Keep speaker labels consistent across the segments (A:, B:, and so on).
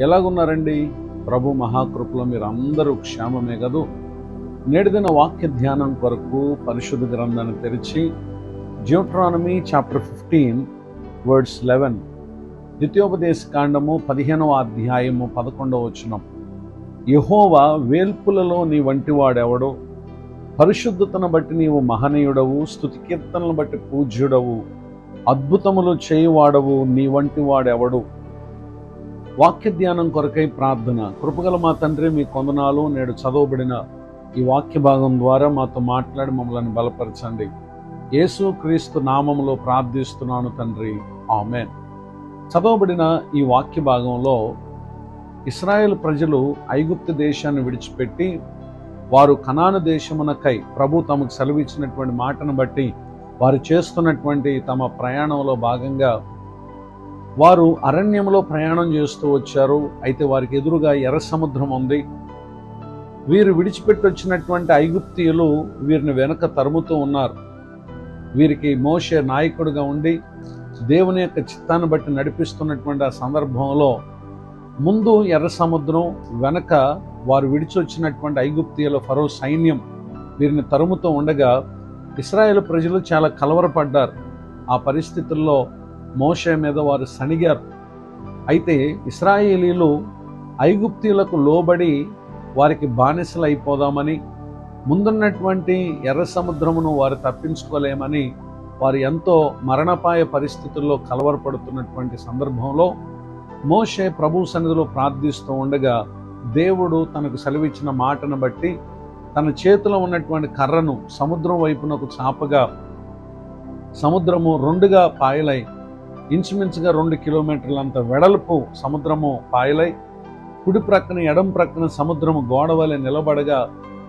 A: ఎలాగున్నారండి? ప్రభు మహాకృపలో మీరు అందరూ క్షేమమే కదూ. నేటిదిన వాక్య ధ్యానం కొరకు పరిశుద్ధ గ్రంథాన్ని తెరిచి డ్యూటరానమీ చాప్టర్ 15 వర్డ్స్ 11, ద్వితీయోపదేశ కాండము 15వ అధ్యాయము 11వ వచనం. యెహోవా వేల్పులలో నీ వంటి వాడెవడో, పరిశుద్ధతను బట్టి నీవు మహనీయుడవు, స్తుతి కీర్తనలను బట్టి పూజ్యుడవు, అద్భుతములు చేయువాడవు, నీ వంటి వాడెవడు. వాక్య ధ్యానం కొరకై ప్రార్థన. కృపగల మా తండ్రి, మీ కొందనాలు. నేడు చదవబడిన ఈ వాక్య భాగం ద్వారా మాతో మాట్లాడి మమ్మల్ని బలపరచండి. యేసు క్రీస్తు నామములో ప్రార్థిస్తున్నాను తండ్రి, ఆమేన్. చదవబడిన ఈ వాక్య భాగంలో ఇశ్రాయేలు ప్రజలు ఐగుప్తు దేశాన్ని విడిచిపెట్టి వారు కనాను దేశమునకై ప్రభు తమకు సెలవిచ్చినటువంటి మాటను బట్టి వారు చేస్తున్నటువంటి తమ ప్రయాణంలో భాగంగా వారు అరణ్యంలో ప్రయాణం చేస్తూ వచ్చారు. అయితే వారికి ఎదురుగా ఎర్ర సముద్రం ఉంది. వీరు విడిచిపెట్టి వచ్చినటువంటి ఐగుప్తీయులు వీరిని వెనక తరుముతూ ఉన్నారు. వీరికి మోషే నాయకుడిగా ఉండి దేవుని యొక్క చిత్తాన్ని బట్టి నడిపిస్తున్నటువంటి ఆ సందర్భంలో ముందు ఎర్ర సముద్రం, వెనక వారు విడిచి వచ్చినటువంటి ఐగుప్తీయుల ఫరో సైన్యం వీరిని తరుముతూ ఉండగా ఇశ్రాయేలు ప్రజలు చాలా కలవరపడ్డారు. ఆ పరిస్థితుల్లో మోషే మీద వారు సణిగారు. అయితే ఇశ్రాయేలీలు ఐగుప్తీయులకు లోబడి వారికి బానిసలు అయిపోదామని, ముందున్నటువంటి ఎర్ర సముద్రమును వారు తప్పించుకోలేమని వారు ఎంతో మరణపాయ పరిస్థితుల్లో కలవరపడుతున్నటువంటి సందర్భంలో మోషే ప్రభు సన్నిధిలో ప్రార్థిస్తూ ఉండగా దేవుడు తనకు సెలవిచ్చిన మాటను బట్టి తన చేతిలో ఉన్నటువంటి కర్రను సముద్రం వైపునకు చాపగా సముద్రము రెండుగా పాయలై ఇంచుమించుగా 2 కిలోమీటర్లంత వెడల్పు సముద్రము పాయలై కుడి ప్రక్కన ఎడం ప్రక్కన సముద్రము గోడ వలె నిలబడగా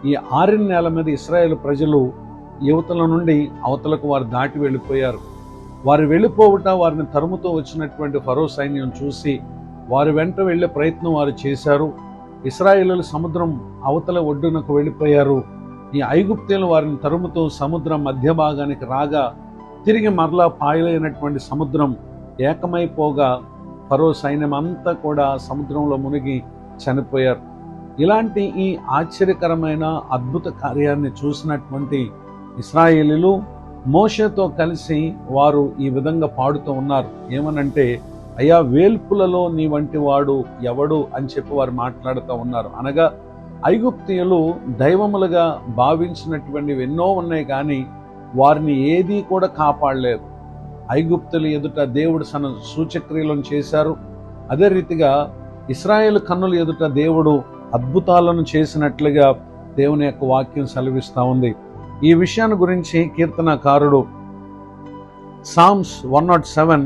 A: ఈ ఆరిన నేల మీద ఇశ్రాయేలు ప్రజలు యువతల నుండి అవతలకు వారు దాటి వెళ్ళిపోయారు. వారు వెళ్ళిపోవుట వారిని తరుముతూ వచ్చినటువంటి ఫరో సైన్యం చూసి వారి వెంట వెళ్ళే ప్రయత్నం వారు చేశారు. ఇశ్రాయేలీయులు సముద్రం అవతల ఒడ్డునకు వెళ్ళిపోయారు. ఈ ఐగుప్తీయులు వారిని తరుముతూ సముద్రం మధ్య భాగానికి రాగా తిరిగి మరలా పాయలైనటువంటి సముద్రం ఏకమైపోగా ఫరో సైన్యం అంతా కూడా సముద్రంలో మునిగి చనిపోయారు. ఇలాంటి ఈ ఆశ్చర్యకరమైన అద్భుత కార్యాన్ని చూసినటువంటి ఇశ్రాయేలీయులు మోషేతో కలిసి వారు ఈ విధంగా పాడుతూ ఉన్నారు. ఏమనంటే, అయ్యా వేల్పులలో నీ వంటి వాడు ఎవడు అని చెప్పి వారు మాట్లాడుతూ ఉన్నారు. అనగా ఐగుప్తీయులు దైవములుగా భావించినటువంటివి ఎన్నో ఉన్నాయి, కానీ వారిని ఏదీ కూడా కాపాడలేదు. ఐగుప్తుల ఎదుట దేవుడు తన సూచక్రియలను చేశారు. అదే రీతిగా ఇశ్రాయేలు కన్నుల ఎదుట దేవుడు అద్భుతాలను చేసినట్లుగా దేవుని యొక్క వాక్యం సెలవిస్తూ ఉంది. ఈ విషయాన్ని గురించి కీర్తనకారుడు సామ్స్ 107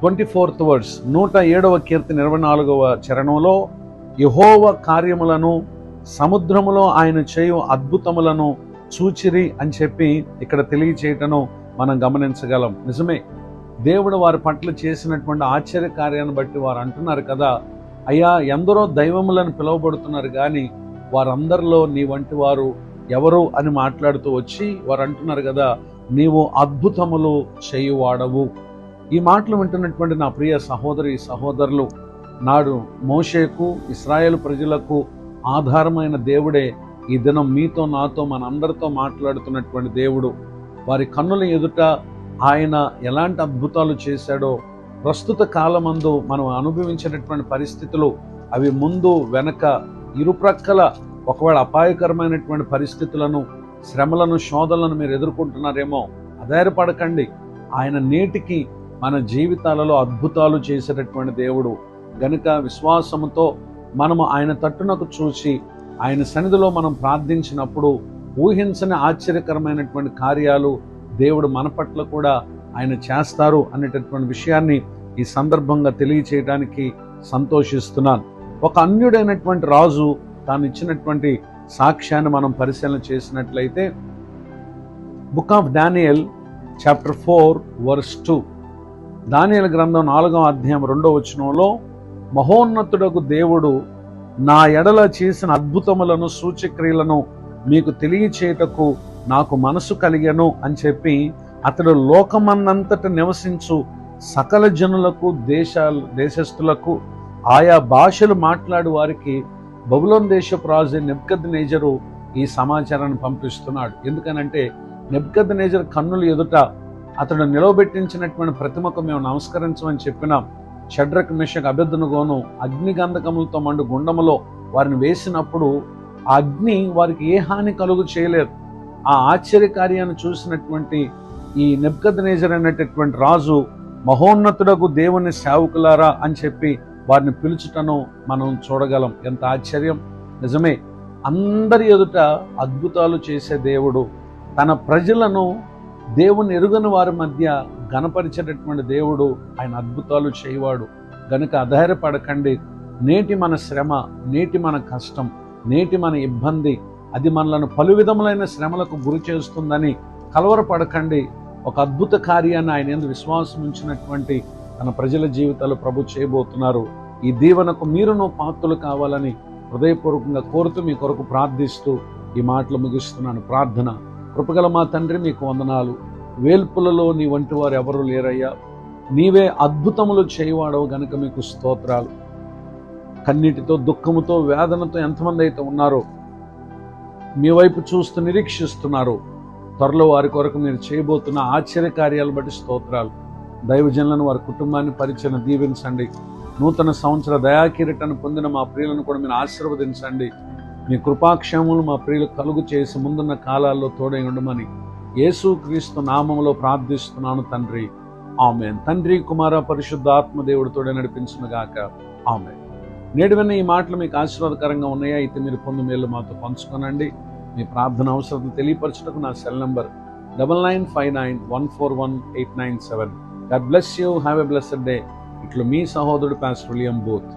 A: 24th వర్స్ 107వ కీర్తన 24వ చరణంలో యెహోవా కార్యములను సముద్రములో ఆయన చేయు అద్భుతములను చూచిరి అని చెప్పి ఇక్కడ తెలియచేయటను మనం గమనించగలం. నిజమే, దేవుడు వారి పట్ల చేసినటువంటి ఆశ్చర్య కార్యాన్ని బట్టి వారు అంటున్నారు కదా, అయ్యా ఎందరో దైవములను పిలువబడుతున్నారు, కానీ వారందరిలో నీ వంటి వారు ఎవరు అని మాట్లాడుతూ వచ్చి వారు అంటున్నారు కదా, నీవు అద్భుతములు చేయువాడవు. ఈ మాటలు వింటున్నటువంటి నా ప్రియ సహోదరి సహోదరులు, నాడు మోషేకు ఇశ్రాయేలు ప్రజలకు ఆధారమైన దేవుడే ఈ దినం మీతో నాతో మనందరితో మాట్లాడుతున్నటువంటి దేవుడు. వారి కన్నుల ఎదుట ఆయన ఎలాంటి అద్భుతాలు చేశాడో, ప్రస్తుత కాలమందు మనం అనుభవించినటువంటి పరిస్థితులు అవి ముందు వెనక ఇరుప్రక్కల ఒకవేళ అపాయకరమైనటువంటి పరిస్థితులను, శ్రమలను, శోధనలను మీరు ఎదుర్కొంటున్నారేమో, ఆధారపడకండి. ఆయన నేటికి మన జీవితాలలో అద్భుతాలు చేసేటటువంటి దేవుడు గనుక విశ్వాసముతో మనము ఆయన తట్టునకు చూసి ఆయన సన్నిధిలో మనం ప్రార్థించినప్పుడు ఊహించని ఆశ్చర్యకరమైనటువంటి కార్యాలు దేవుడు మన పట్ల కూడా ఆయన చేస్తారు అనేటటువంటి విషయాన్ని ఈ సందర్భంగా తెలియచేయడానికి సంతోషిస్తున్నాను. ఒక అన్యుడైనటువంటి రాజు తాను ఇచ్చినటువంటి సాక్ష్యాన్ని మనం పరిశీలన చేసినట్లయితే book of Daniel chapter 4 verse 2, దానియేలు గ్రంథం 4వ అధ్యాయం 2వ వచనంలో, మహోన్నతుడకు దేవుడు నా ఎడల చేసిన అద్భుతములను సూచక్రియలను మీకు తెలియచేయటకు నాకు మనసు కలిగెను అని చెప్పి అతడు లోకమన్నంతట నివసించు సకల జనులకు, దేశస్థులకు, ఆయా భాషలు మాట్లాడు వారికి బబులోను దేశపు రాజు నెబుకద్నెజరు ఈ సమాచారాన్ని పంపిస్తున్నాడు. ఎందుకనంటే నెబుకద్నెజరు కన్నుల ఎదుట అతడు నిలవబెట్టించినటువంటి ప్రతిమకు మేము నమస్కరించమని చెప్పినాం. షడ్రక్, మెషక్, అబేద్నెగోను అగ్నిగంధకములతో మండు గుండములో వారిని వేసినప్పుడు ఆ అగ్ని వారికి ఏ హాని కలుగు చేయలేదు. ఆ ఆశ్చర్యకార్యాన్ని చూసినటువంటి ఈ నెబుకద్నెజరు అనేటటువంటి రాజు మహోన్నతుడకు దేవుని సేవకులారా అని చెప్పి వారిని పిలుచుటను మనం చూడగలం. ఎంత ఆశ్చర్యం! నిజమే, అందరి ఎదుట అద్భుతాలు చేసే దేవుడు, తన ప్రజలను దేవుని ఎరుగని వారి మధ్య ఘనపరిచేటటువంటి దేవుడు, ఆయన అద్భుతాలు చేయవాడు. గనుక అధైర్యపడకండి. నేటి మన శ్రమ, నేటి మన కష్టం, నేటి మన ఇబ్బంది అది మనలను పలు విధములైన శ్రమలకు గురి చేస్తుందని కలవరపడకండి. ఒక అద్భుత కార్యాన్ని ఆయన యందు విశ్వాసం ఉంచినటువంటి తన ప్రజల జీవితాలు ప్రభు చేయబోతున్నారు. ఈ దీవెనకు మీరును పాత్రలు కావాలని హృదయపూర్వకంగా కోరుతూ మీ కొరకు ప్రార్థిస్తూ ఈ మాటలు ముగిస్తున్నాను. ప్రార్థన. కృపగల మా తండ్రి, మీకు వందనాలు. వేల్పులలో నీ వంటి వారు ఎవరు లేరయ్యా. నీవే అద్భుతములు చేయవాడవు గనుక మీకు స్తోత్రాలు. కన్నీటితో, దుఃఖముతో, వేదనతో ఎంతమంది అయితే ఉన్నారో, మీ వైపు చూస్తూ నిరీక్షిస్తున్నారు, త్వరలో వారి కొరకు మీరు చేయబోతున్న ఆశ్చర్య కార్యాలు బట్టి స్తోత్రాలు. దైవజనులను, వారి కుటుంబాన్ని పరిచయం దీవించండి. నూతన సంవత్సర దయాకిరీటాన్ని పొందిన మా ప్రియులను కూడా మీరు ఆశీర్వదించండి. మీ కృపాక్షేమములు మా ప్రియులు కలుగు చేసి ముందున్న కాలాల్లో తోడై ఉండమని యేసుక్రీస్తు నామములో ప్రార్థిస్తున్నాను తండ్రి. ఆమేన్. తండ్రి, కుమార, పరిశుద్ధ ఆత్మదేవుడు తోడే నడిపించునుగాక. ఆమేన్. నేడు విన్న ఈ మాటలు మీకు ఆశీర్వాదకరంగా ఉన్నాయా? అయితే మీరు పొందు మేలు మాతో పంచుకోనండి. మీ ప్రార్థన అవసరం తెలియపరచుటకు నా cell number 9959141897. God bless you. Have a blessed day. ఇట్లు మీ సహోదరుడు పాస్టర్ విలియం బూత్.